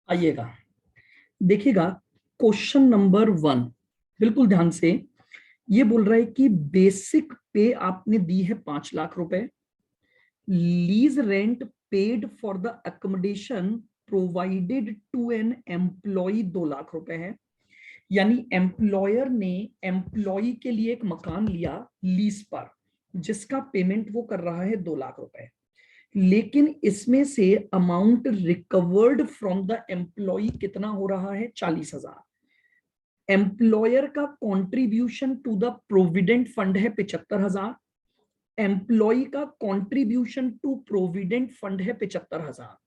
आइएगा, देखिएगा question number 1, बिल्कुल ध्यान से। ये बोल रहा है कि बेसिक पे आपने दी है 5 लाख रुपए, lease rent paid for the accommodation provided to an employee 2 lakh रुपए है। यानी एम्प्लॉयर ने एम्प्लॉय के लिए एक मकान लिया लीज पर, जिसका पेमेंट वो कर रहा है 2 लाख रुपए। लेकिन इसमें से amount recovered from the employee कितना हो रहा है? 40,000। एम्प्लॉयर का contribution to the provident fund है 75,000। एम्प्लॉय का कंट्रीब्यूशन टू प्रोविडेंट फंड है 75,000।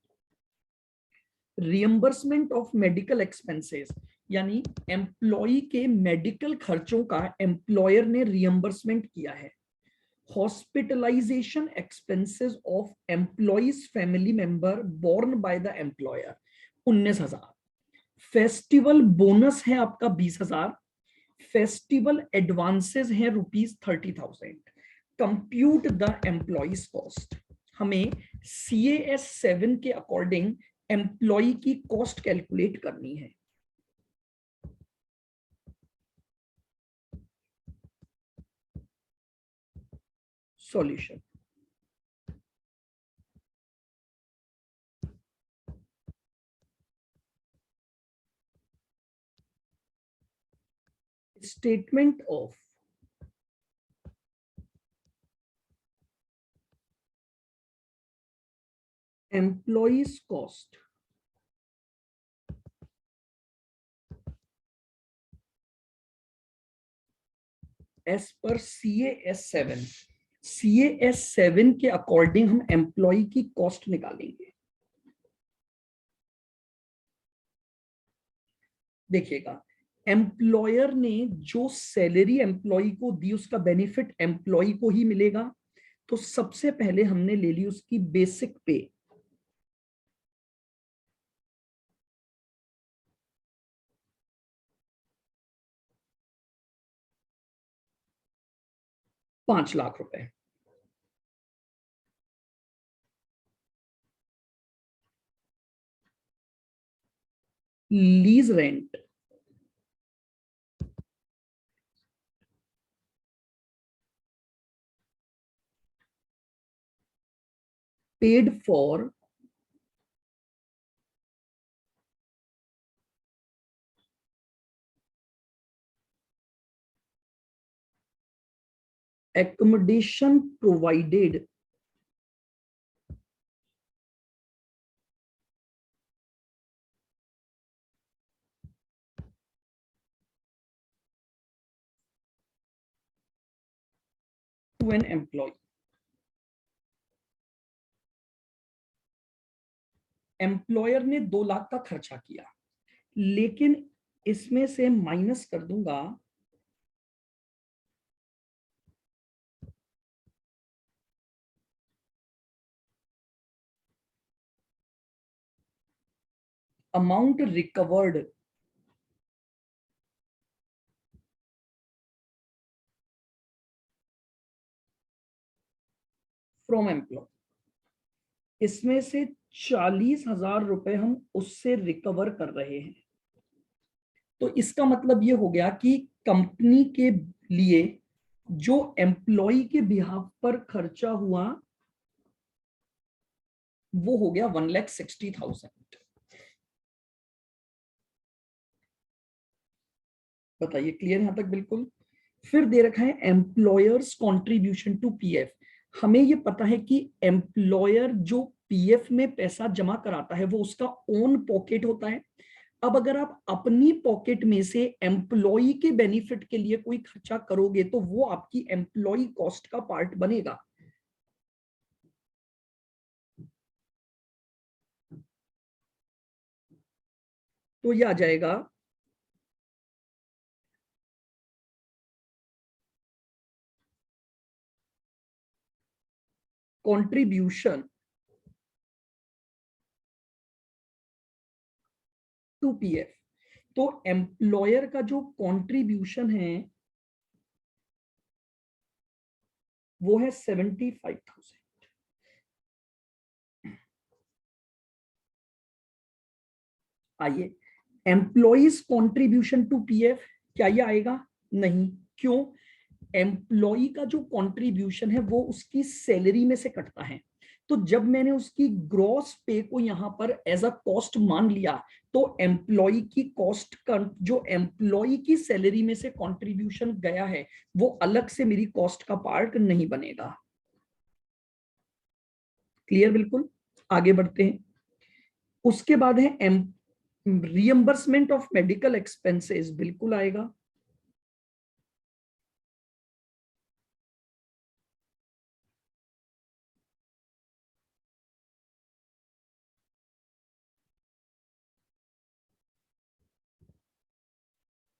रियम्बर्समेंट ऑफ मेडिकल एक्सपेंसेस, यानी एम्प्लॉय के मेडिकल खर्चों का एम्प्लॉयर ने रियम्बर्समेंट किया है। Hospitalization expenses of employee's family member borne by the employer 19,000। Festival bonus है आपका 20,000। फेस्टिवल एडवांसेस हैं ₹30,000। Compute the employee's cost. हमें CAS 7 के अकॉर्डिंग एम्प्लॉय की कॉस्ट कैलकुलेट करनी है। Solution, statement of employee's cost as per CAS 7। CAS 7 के according हम एम्प्लॉय की कॉस्ट निकालेंगे। देखिएगा, एम्प्लॉयर ने जो सैलरी एम्प्लॉय को दी उसका बेनिफिट एम्प्लॉय को ही मिलेगा। तो सबसे पहले हमने ले ली उसकी बेसिक पे, ₹5 lakh. Lease rent paid for accommodation provided to an employee। Employer ने 2 लाख का खर्चा किया, लेकिन इसमें से माइनस कर दूंगा अमाउंट रिकवर्ड फ्रॉम एम्प्लॉय। इसमें से 40,000 रुपए हम उससे रिकवर कर रहे हैं। तो इसका मतलब ये हो गया कि कंपनी के लिए जो एम्प्लॉय के बिहाफ पर खर्चा हुआ वो हो गया 1,60,000। बताइए, क्लियर यहां तक? बिल्कुल। फिर दे रखा है एम्प्लॉयर्स कंट्रीब्यूशन टू PF। हमें ये पता है कि एम्प्लॉयर जो PF में पैसा जमा कराता है वो उसका ओन पॉकेट होता है। अब अगर आप अपनी पॉकेट में से एम्प्लॉय के बेनिफिट के लिए कोई खर्चा करोगे तो वो आपकी एम्प्लॉय कॉस्ट का पार्ट बनेगा। तो ये आ जाएगा कंट्रीब्यूशन टू PF। तो एम्प्लॉयर का जो कंट्रीब्यूशन है वो है 75,000। आइए, एम्प्लॉइज कॉन्ट्रीब्यूशन टू पीएफ, क्या ये आएगा? नहीं। क्यों? एम्प्लॉय का जो कंट्रीब्यूशन है वो उसकी सैलरी में से कटता है। तो जब मैंने उसकी ग्रॉस पे को यहां पर एज अ कॉस्ट मान लिया, तो एम्प्लॉय की कॉस्ट का जो एम्प्लॉय की सैलरी में से कंट्रीब्यूशन गया है वो अलग से मेरी कॉस्ट का पार्ट नहीं बनेगा। क्लियर? बिल्कुल। आगे बढ़ते हैं। उसके बाद है रियम्बर्समेंट ऑफ मेडिकल एक्सपेंसेस, बिल्कुल आएगा।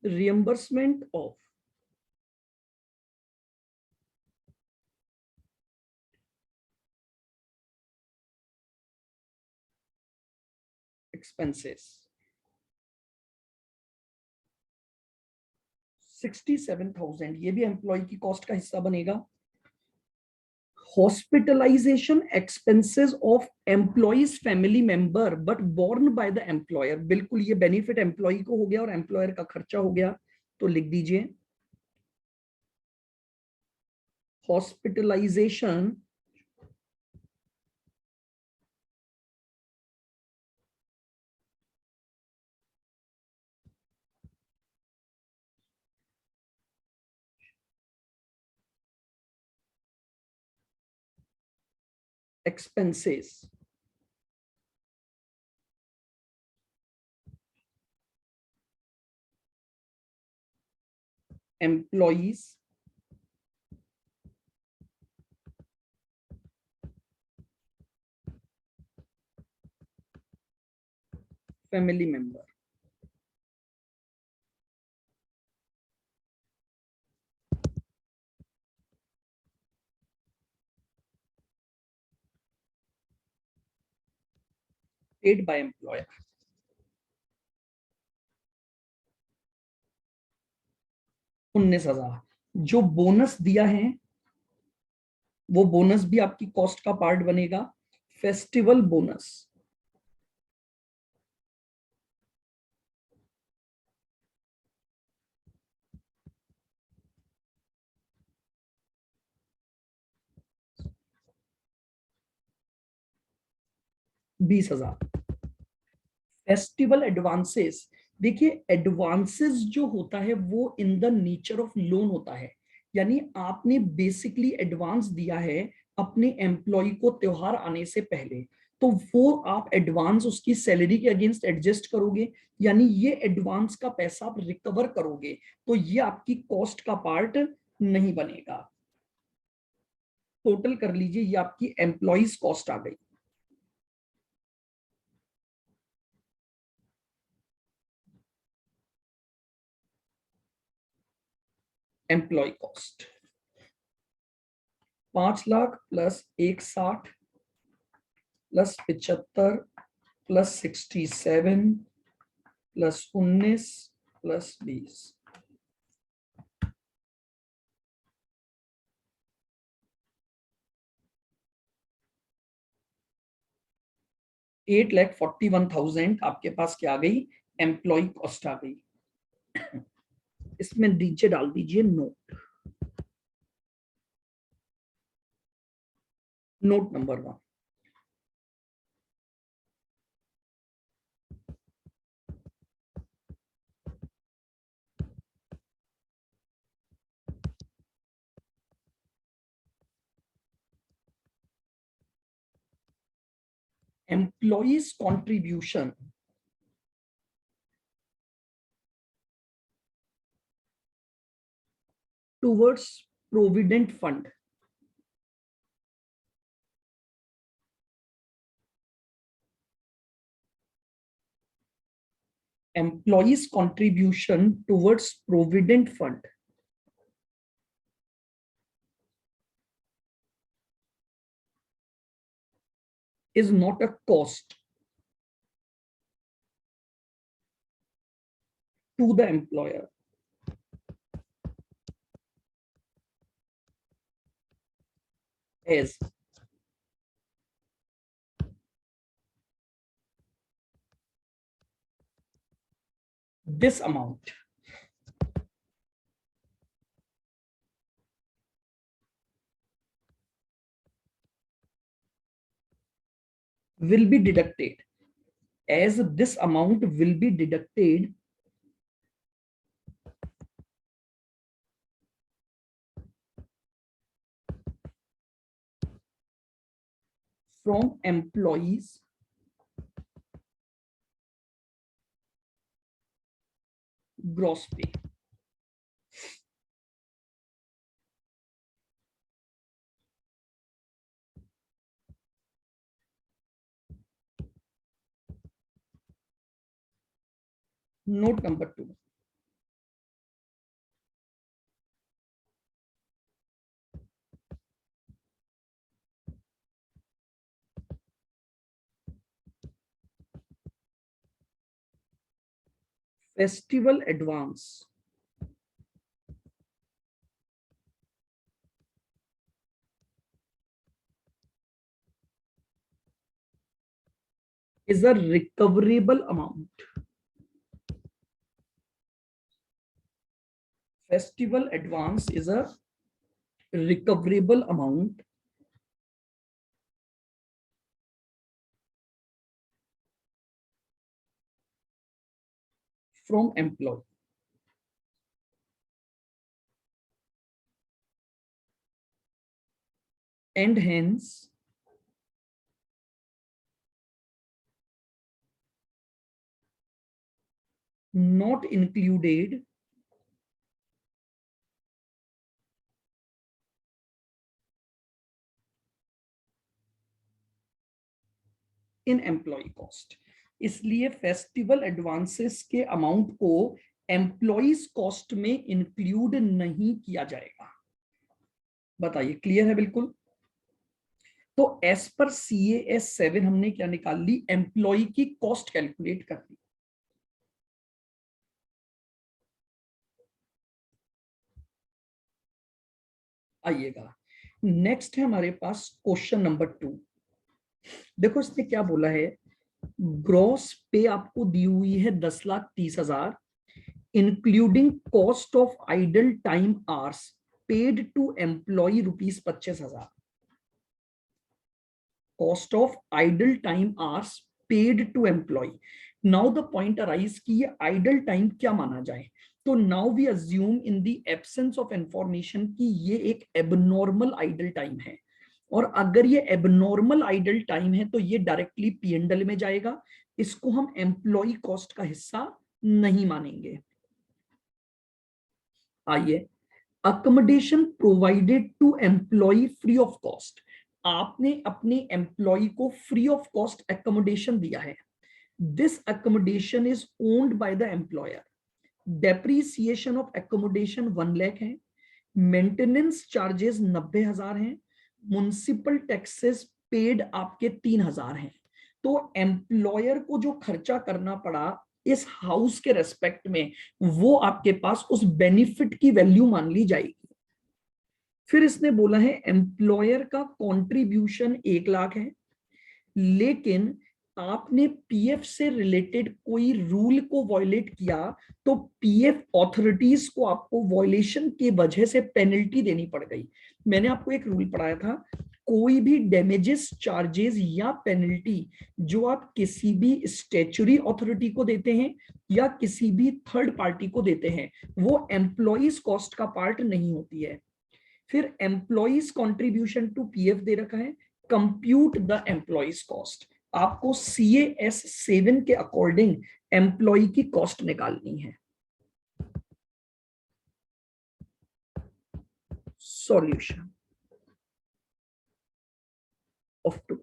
रियम्बर्समेंट ऑफ एक्सपेंसेस 67,000, ये भी एम्प्लॉय की कॉस्ट का हिस्सा बनेगा। Hospitalization expenses of employee's family member but borne by the employer, बिल्कुल ये बेनिफिट एम्प्लॉय को हो गया और एम्प्लॉयर का खर्चा हो गया, तो लिख दीजिए hospitalisation expenses employees family member. Paid by employer. 19,000। जो बोनस दिया है वो बोनस भी आपकी कॉस्ट का पार्ट बनेगा। Festival bonus 20,000। फेस्टिवल एडवांसेस, देखिए एडवांसेस जो होता है वो in the nature of loan होता है, यानी आपने बेसिकली एडवांस दिया है अपने एम्प्लॉय को त्योहार आने से पहले, तो वो आप एडवांस उसकी सैलरी के अगेंस्ट एडजस्ट करोगे, यानी ये एडवांस का पैसा आप रिकवर करोगे, तो ये आपकी कॉस्ट का पार्ट नहीं बनेगा। टोटल कर लीजिए, ये आपकी एम्प्लॉइज कॉस्ट आ गई। Employee cost 5 lakh plus 160 plus 75 plus 67 plus 19 plus 20, 8,41,000 आपके पास क्या आ गई? एम्प्लॉय कॉस्ट आ गई। इसमें नीचे डाल दीजिए note, note number 1। Employees contribution towards provident fund, employees contribution towards provident fund is not a cost to the employer, as this amount will be deducted, as this amount will be deducted from employees gross pay. Note number 2. Festival advance is a recoverable amount. Festival advance is a recoverable amount from employee. And hence not included in employee cost. इसलिए festival advances के amount को employees cost में include नहीं किया जाएगा। बताइए, clear है बिल्कुल? तो एज पर CAS 7 हमने क्या निकाल ली? एम्प्लॉय की कॉस्ट कैलकुलेट कर ली। आइएगा, नेक्स्ट है हमारे पास क्वेश्चन नंबर 2। देखो इसने क्या बोला है, ग्रॉस पे आपको दी हुई है 10,30,000 including cost of idle time hours paid to employee ₹25,000। Cost of idle time hours paid to employee. Now the point arise कि ये आइडल टाइम क्या माना जाए। तो now we assume in the absence of information कि ये एक abnormal idle time है, और अगर ये एबनॉर्मल आइडल टाइम है तो ये डायरेक्टली P&L में जाएगा, इसको हम एम्प्लॉय कॉस्ट का हिस्सा नहीं मानेंगे। आइए, accommodation provided to employee free of cost. आपने अपने एम्प्लॉय को फ्री ऑफ कॉस्ट अकोमोडेशन दिया है। This accommodation is owned by the employer. Depreciation of accommodation 1 lakh है, मेंटेनेंस चार्जेस 90,000 हैं, म्युनिसिपल टैक्सेस पेड आपके 3,000 हैं। तो एम्प्लॉयर को जो खर्चा करना पड़ा इस हाउस के रेस्पेक्ट में, वो आपके पास उस बेनिफिट की वैल्यू मान ली जाएगी। फिर इसने बोला है एम्प्लॉयर का कंट्रीब्यूशन 1 लाख है, लेकिन आपने पीएफ से रिलेटेड कोई रूल को वॉयलेट किया तो पीएफ अथॉरिटीज को आपको वॉयलेशन की वजह से पेनल्टी देनी पड़ गई। मैंने आपको एक रूल पढ़ाया था, कोई भी डैमेजेस, चार्जेस या पेनल्टी जो आप किसी भी स्टैच्यूटरी अथॉरिटी को देते हैं या किसी भी थर्ड पार्टी को देते हैं, वो एम्प्लॉइज कॉस्ट का पार्ट नहीं होती है। फिर एम्प्लॉइज कॉन्ट्रीब्यूशन टू पीएफ दे रखा है, कंप्यूट द एम्प्लॉइज कॉस्ट। आपको CAS 7 के अकॉर्डिंग एम्प्लॉय की कॉस्ट निकालनी है। Solution of 2।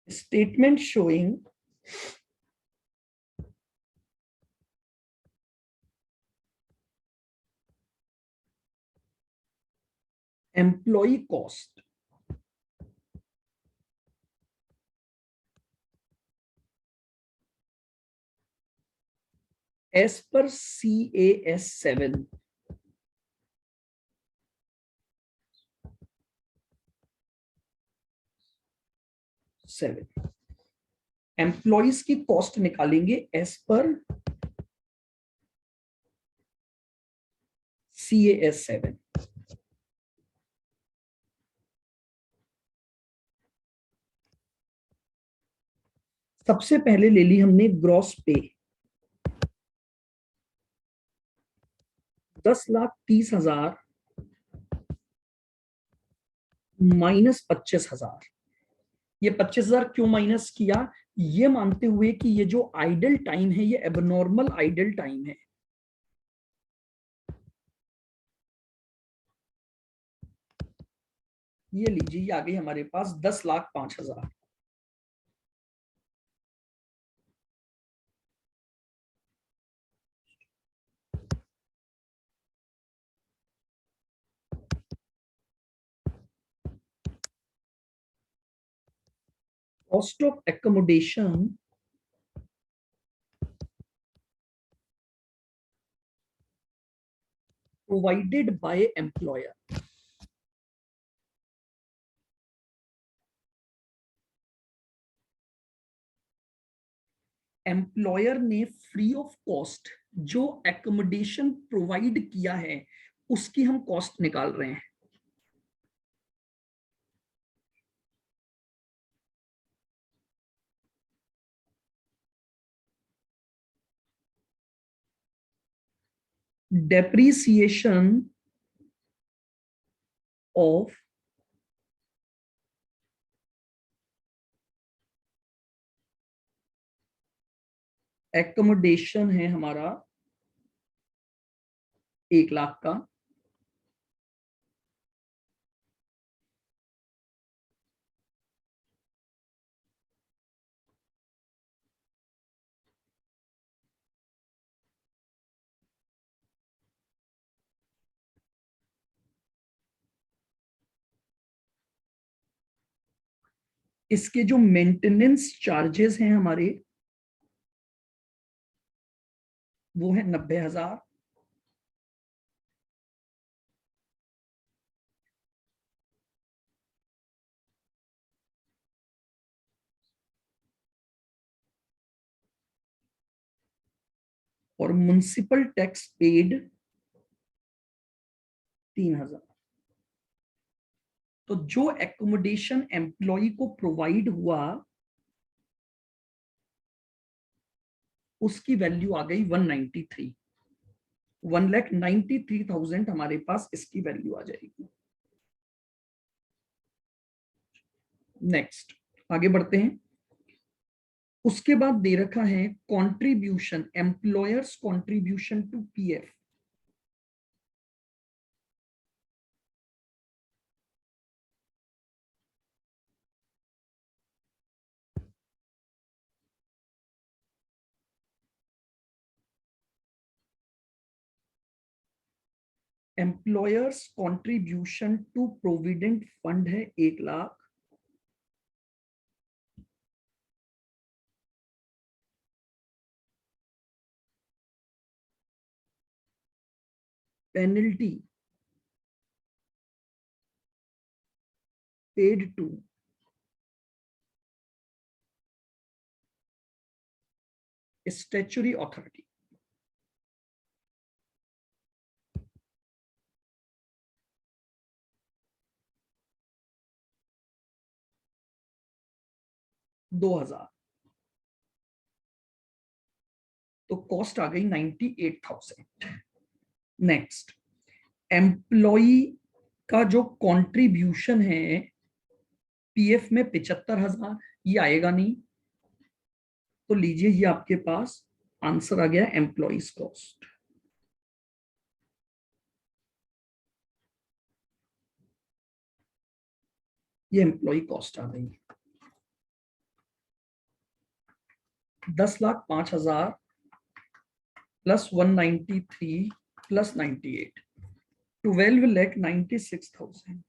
Statement showing employee cost as per CAS 7 7। Employees की कॉस्ट निकालेंगे एज पर CAS 7। सबसे पहले ले ली हमने ग्रॉस पे 10,30,000 माइनस 25,000। ये 25,000 क्यों माइनस किया? ये मानते हुए कि ये जो आइडल टाइम है ये एबनॉर्मल आइडल टाइम है। ये लीजिए, ये आ गई हमारे पास 10,05,000। Cost of accommodation provided by employer. Employer ने फ्री ऑफ कॉस्ट जो एकोमोडेशन प्रोवाइड किया है उसकी हम कॉस्ट निकाल रहे हैं। डेप्रीसिएशन ऑफ एकोमोडेशन है हमारा 1,00,000 का। इसके जो मेंटेनेंस चार्जेस हैं हमारे वो है 90,000। और म्युनिसिपल टैक्स पेड 3,000। तो जो एकोमोडेशन एम्प्लॉय को प्रोवाइड हुआ उसकी वैल्यू आ गई 193। 1,93,000 हमारे पास इसकी वैल्यू आ जाएगी। नेक्स्ट आगे बढ़ते हैं। उसके बाद दे रखा है contribution, employers contribution to PF. Employers contribution to provident fund है 1,00,000। Penalty paid to statutory authority. $2,000। तो कॉस्ट आ गई 98,000। नेक्स्ट, एम्प्लॉय का जो कंट्रीब्यूशन है पीएफ में 75,000, ये आएगा नहीं। तो लीजिए ये आपके पास आंसर आ गया एम्प्लॉइज कॉस्ट। ये एम्प्लॉय कॉस्ट आ गई 10,05,000 plus 193 plus 98, 12,96,000।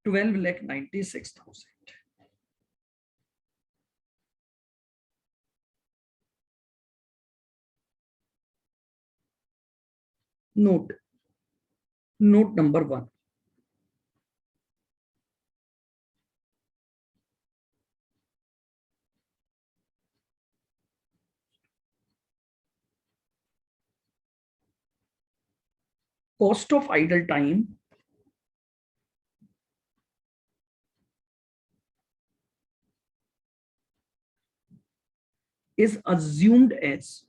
12,96,000। Note, note number 1, cost of idle time is assumed as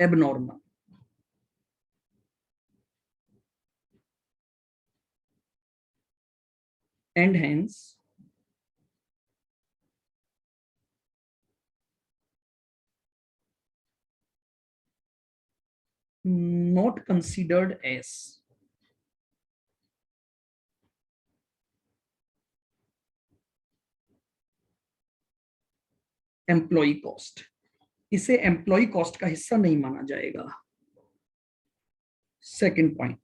abnormal and hence not considered as employee cost, इसे एम्प्लॉय कॉस्ट का हिस्सा नहीं माना जाएगा। Second point,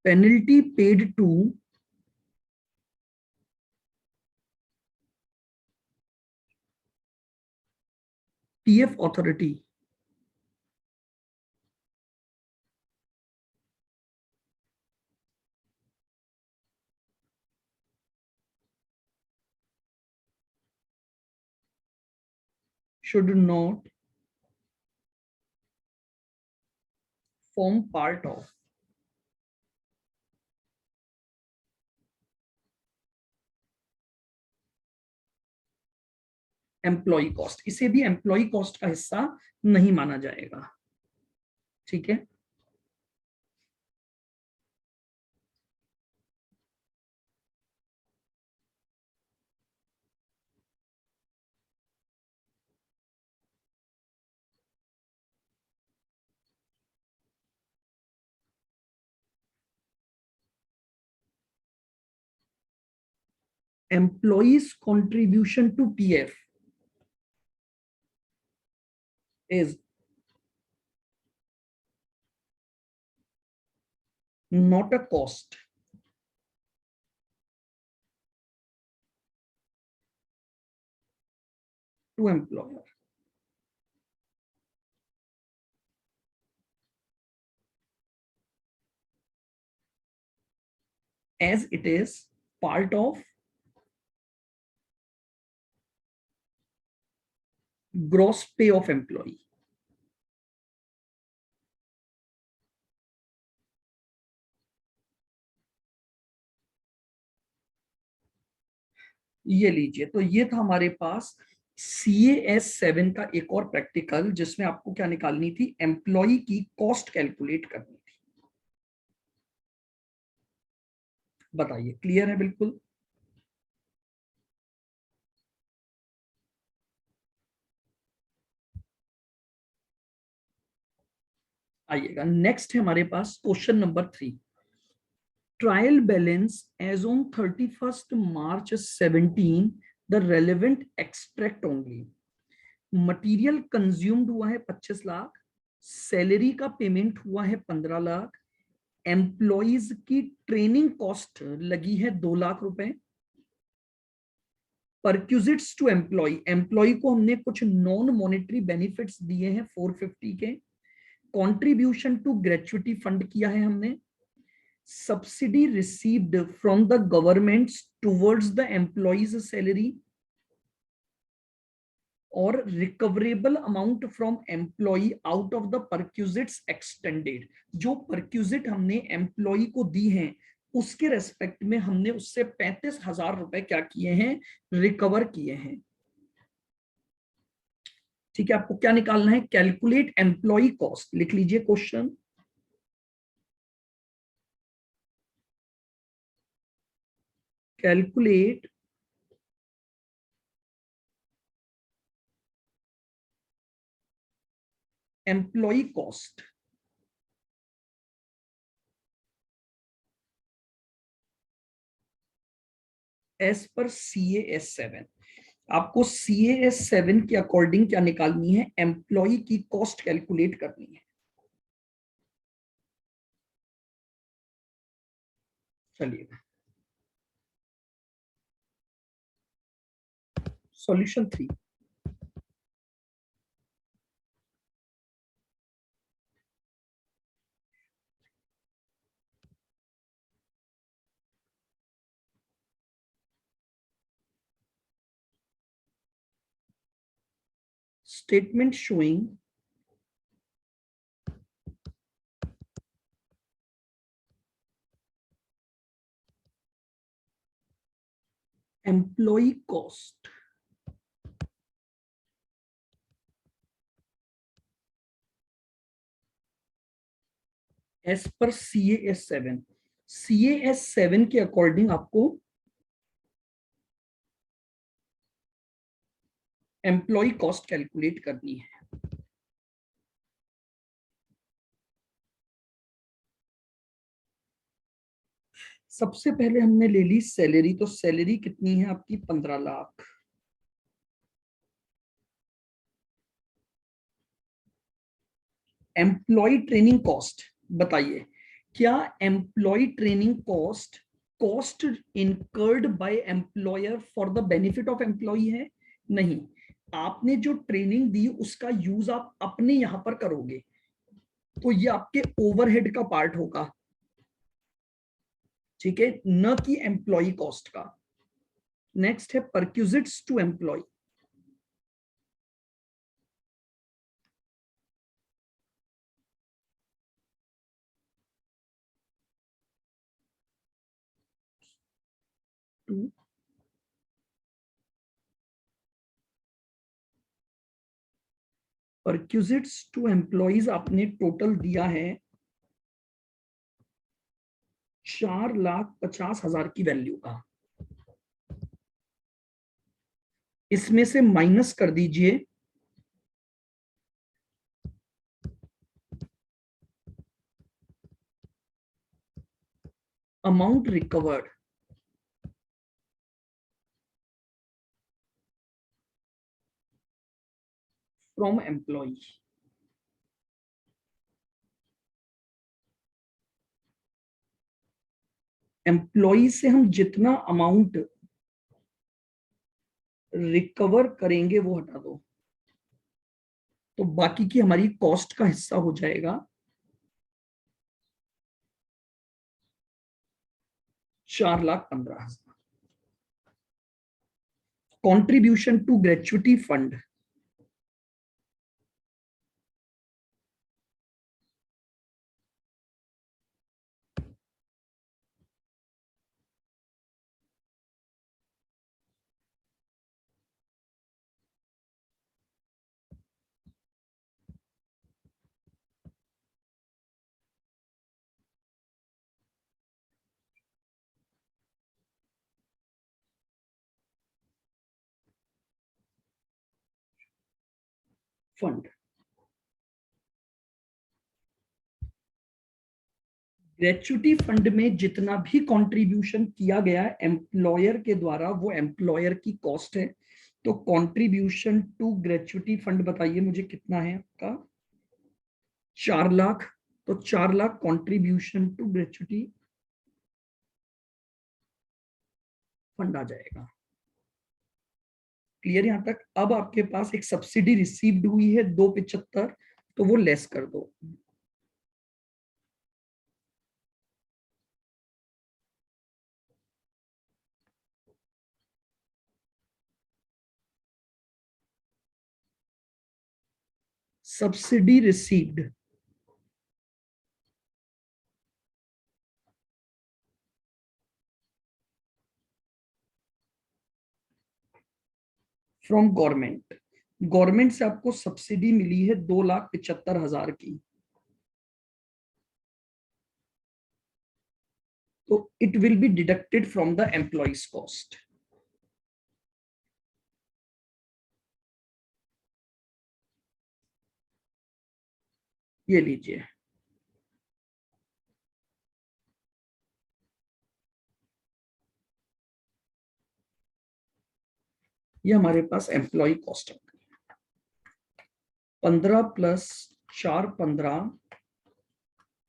penalty paid to PF authority should not form part of employee cost, इसे भी employ cost का हिस्सा नहीं माना जाएगा। ठीक है, employees contribution to PF is not a cost to employer as it is part of gross pay of employee। ये लीजिए, तो ये था हमारे पास CAS 7 का एक और प्रैक्टिकल, जिसमें आपको क्या निकालनी थी, एम्प्लॉय की कॉस्ट कैलकुलेट करनी थी। बताइए, क्लियर है बिल्कुल? आइएगा, नेक्स्ट है हमारे पास question number 3, trial balance as on 31 March 17 the relevant extract only. Material consumed हुआ है 25 लाख, सैलरी का पेमेंट हुआ है 15 लाख, एम्प्लॉइज की ट्रेनिंग कॉस्ट लगी है 2 लाख रुपए, परक्यूजिट्स टू एम्प्लॉय, एम्प्लॉय को हमने कुछ नॉन मॉनेटरी बेनिफिट्स दिए हैं 450 के, कंट्रीब्यूशन टू ग्रेचुइटी फंड किया है हमने, subsidy received from the government towards the employees salary, और recoverable amount from employee out of the perquisites extended, जो परक्यूजिट हमने एम्प्लॉय को दी हैं उसके रेस्पेक्ट में हमने उससे 35,000 रुपए क्या किए हैं, रिकवर किए हैं। ठीक है, आपको क्या निकालना है, कैलकुलेट एम्प्लॉय कॉस्ट, लिख लीजिए question, calculate employee cost as per CAS 7। आपको CAS 7 के अकॉर्डिंग क्या निकालनी है, एम्प्लॉय की कॉस्ट कैलकुलेट करनी है। चलिए solution 3। Statement showing employee cost as per CAS 7। CAS 7 के अकॉर्डिंग आपको एम्प्लॉय कॉस्ट कैलकुलेट करनी है। सबसे पहले हमने ले ली सैलरी, तो सैलरी कितनी है आपकी 15 लाख। एम्प्लॉय ट्रेनिंग कॉस्ट बताइए, क्या employee training cost cost incurred by employer for the benefit of employee है? नहीं, आपने जो ट्रेनिंग दी उसका यूज आप अपने यहां पर करोगे, तो ये आपके ओवरहेड का पार्ट होगा, ठीक है, न कि एम्प्लॉय कॉस्ट का। नेक्स्ट है perquisites to employee. To perquisites to employees आपने टोटल दिया है 4,50,000 की वैल्यू का। इसमें से माइनस कर दीजिए amount recovered from employee. Employee से हम जितना अमाउंट रिकवर करेंगे वो हटा दो, तो बाकी की हमारी कॉस्ट का हिस्सा हो जाएगा 4,15,000। Contribution to gratuity fund, fund gratuity fund में जितना भी कंट्रीब्यूशन किया गया है एम्प्लॉयर के द्वारा, वो एम्प्लॉयर की कॉस्ट है। तो कंट्रीब्यूशन टू ग्रेचुटी फंड बताइए मुझे कितना है आपका? 4 लाख। तो 4 lakh contribution to gratuity fund आ जाएगा। क्लियर यहां तक? अब आपके पास एक सब्सिडी रिसीव्ड हुई है 275, तो वो लेस कर दो। Subsidy received from government. Government से आपको सब्सिडी मिली है 2,75,000 की, तो it will be deducted from the employees cost. ये लीजिए, ये हमारे पास एम्प्लॉय कॉस्ट है। 15 प्लस 4 15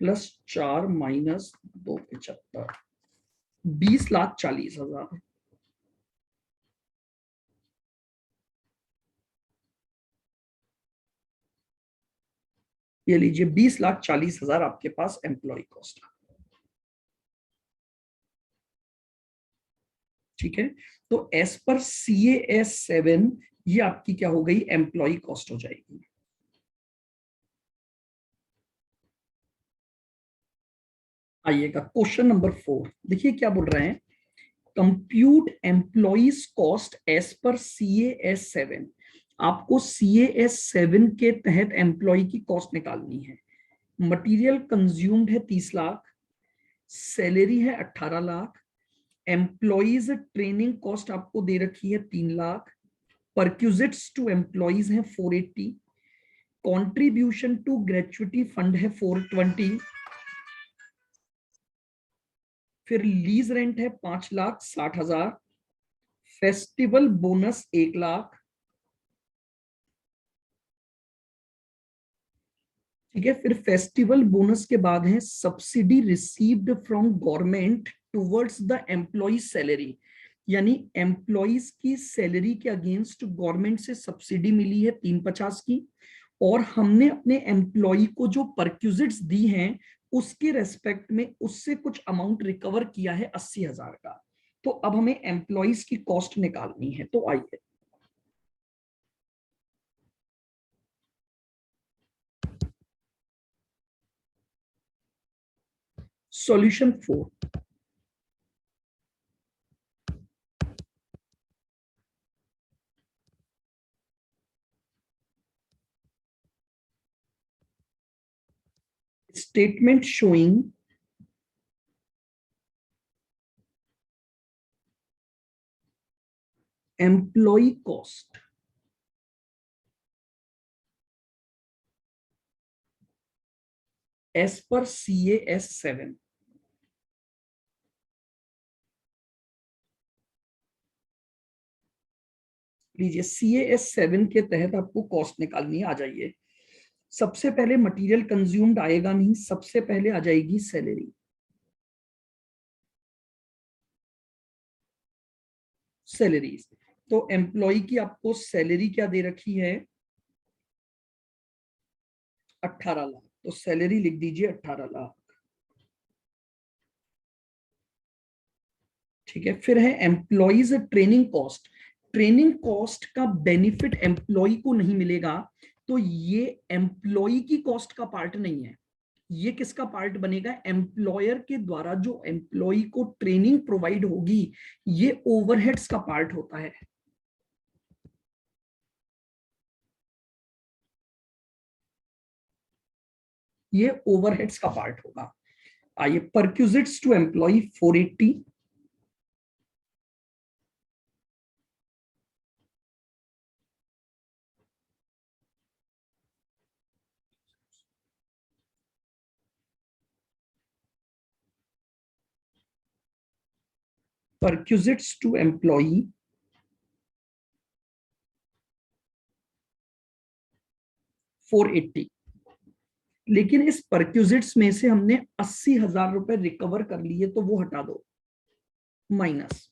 प्लस 4 माइनस 275, 20,40,000। ये लीजिए 20,40,000 आपके पास एम्प्लॉय कॉस्ट। ठीक है, तो एज पर CAS 7 ये आपकी क्या हो गई, एम्प्लॉय कॉस्ट हो जाएगी। आइएगा क्वेश्चन नंबर 4, देखिए क्या बोल रहे हैं, compute employees cost as per CAS 7। आपको CAS 7 के तहत एम्प्लॉय की कॉस्ट निकालनी है। मटेरियल कंज्यूम्ड है 30 लाख, सैलरी है 18 लाख, एम्प्लॉइज ट्रेनिंग कॉस्ट आपको दे रखी है 3 लाख, परक्यूजिट्स टू एम्प्लॉइज है 480, कंट्रीब्यूशन टू ग्रेचुइटी फंड है 420, फिर लीज रेंट है 5,60,000, फेस्टिवल बोनस 1 लाख। ठीक है, फिर फेस्टिवल बोनस के बाद है subsidy received from government towards the employee salary, यानी एम्प्लॉइज की सैलरी के अगेंस्ट गवर्नमेंट से सब्सिडी मिली है 350 की, और हमने अपने एम्प्लॉय को जो परक्यूजिट्स दी हैं उसके रेस्पेक्ट में उससे कुछ अमाउंट रिकवर किया है 80,000 का। तो अब हमें एम्प्लॉइज की कॉस्ट निकालनी है, तो आइए solution 4। Statement showing employee cost as per CAS 7। लीजिए CAS 7 के तहत आपको कॉस्ट निकालनी है, आ जाइए। सबसे पहले मटेरियल कंज्यूम्ड आएगा नहीं, सबसे पहले आ जाएगी सैलरी। सैलरीज, तो एम्प्लॉय की आपको सैलरी क्या दे रखी है, 18 लाख, तो सैलरी लिख दीजिए 18 लाख। ठीक है, फिर है employees training cost. Training cost का बेनिफिट एम्प्लॉय को नहीं मिलेगा, तो ये एम्प्लॉय की कॉस्ट का पार्ट नहीं है। ये किसका पार्ट बनेगा, एम्प्लॉयर के द्वारा जो एम्प्लॉय को ट्रेनिंग प्रोवाइड होगी, ये ओवरहेड्स का पार्ट होता है। ये ओवरहेड्स का पार्ट होगा। आइए, perquisites to employee 480, perquisites to employee 480। लेकिन इस परक्यूजिट्स में से हमने 80,000 रुपए रिकवर कर लिए, तो वो हटा दो, minus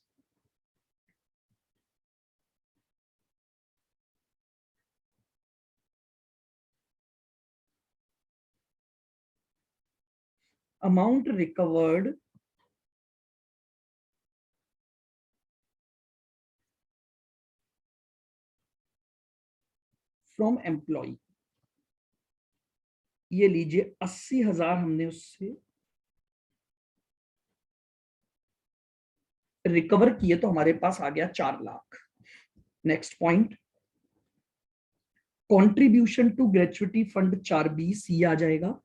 amount recovered from employ. ये लीजिए 80,000 हमने उससे रिकवर किए, तो हमारे पास आ गया 4 lakh. Next point, contribution to gratuity fund 420, ये आ जाएगा।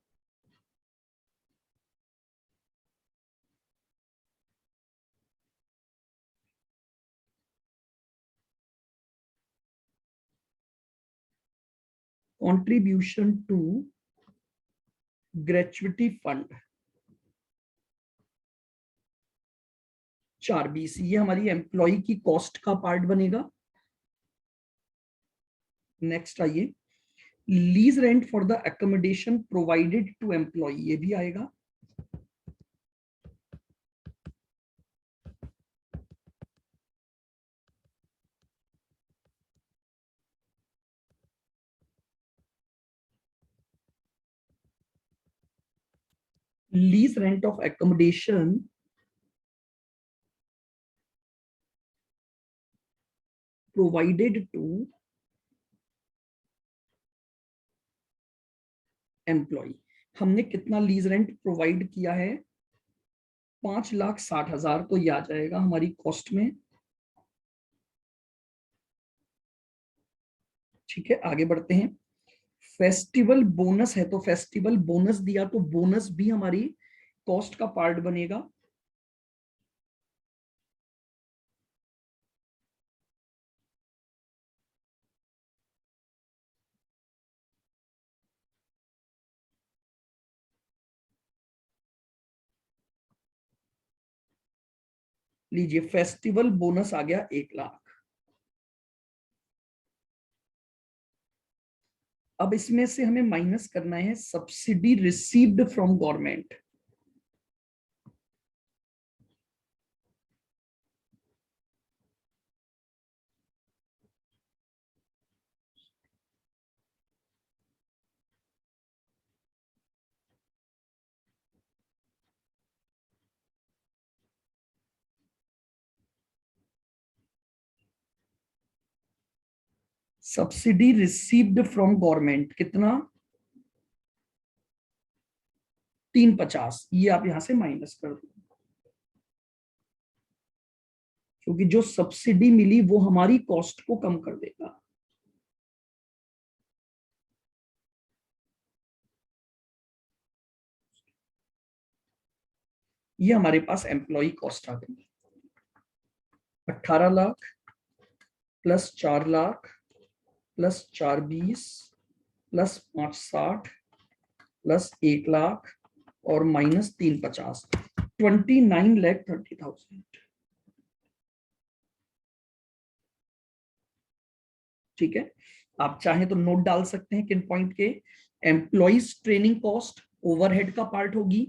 कंट्रीब्यूशन टू ग्रेचुइटी फंड 420, ये हमारी एम्प्लॉय की कॉस्ट का पार्ट बनेगा। नेक्स्ट आइए, lease rent for the accommodation provided to employee, ये भी आएगा। Lease rent of accommodation provided to employee. हमने कितना लीज रेंट प्रोवाइड किया है? 5,60,000। तो ये आ जाएगा हमारी कॉस्ट में। ठीक है, आगे बढ़ते हैं। फेस्टिवल बोनस है, तो फेस्टिवल बोनस दिया तो बोनस भी हमारी कॉस्ट का पार्ट बनेगा। लीजिए, फेस्टिवल बोनस आ गया 1,00,000। अब इसमें से हमें माइनस करना है subsidy received from government. Subsidy received from government कितना? 350। ये आप यहां से माइनस कर दो, क्योंकि जो सब्सिडी मिली वो हमारी कॉस्ट को कम कर देगा। ये हमारे पास एम्प्लॉय कॉस्ट आ गई। 18,00,000 प्लस 4,00,000 प्लस 4,20 प्लस 5,60 प्लस 1,00,000 और माइनस 350, 29,30,000। ठीक है, आप चाहें तो नोट डाल सकते हैं किन पॉइंट के। एम्प्लॉइज ट्रेनिंग कॉस्ट ओवरहेड का पार्ट होगी।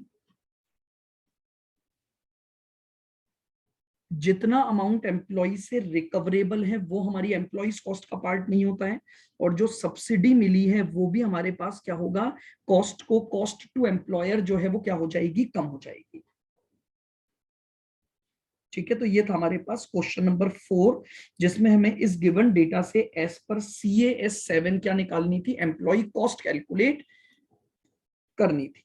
जितना अमाउंट एम्प्लॉय से रिकवरेबल है वो हमारी एम्प्लॉइज कॉस्ट का पार्ट नहीं होता है। और जो सब्सिडी मिली है वो भी हमारे पास क्या होगा? कॉस्ट टू एम्प्लॉयर जो है वो क्या हो जाएगी? कम हो जाएगी। ठीक है, तो ये था हमारे पास क्वेश्चन नंबर 4, जिसमें हमें इस गिवन डेटा से एज पर CAS 7 क्या निकालनी थी? एम्प्लॉय कॉस्ट कैलकुलेट करनी थी।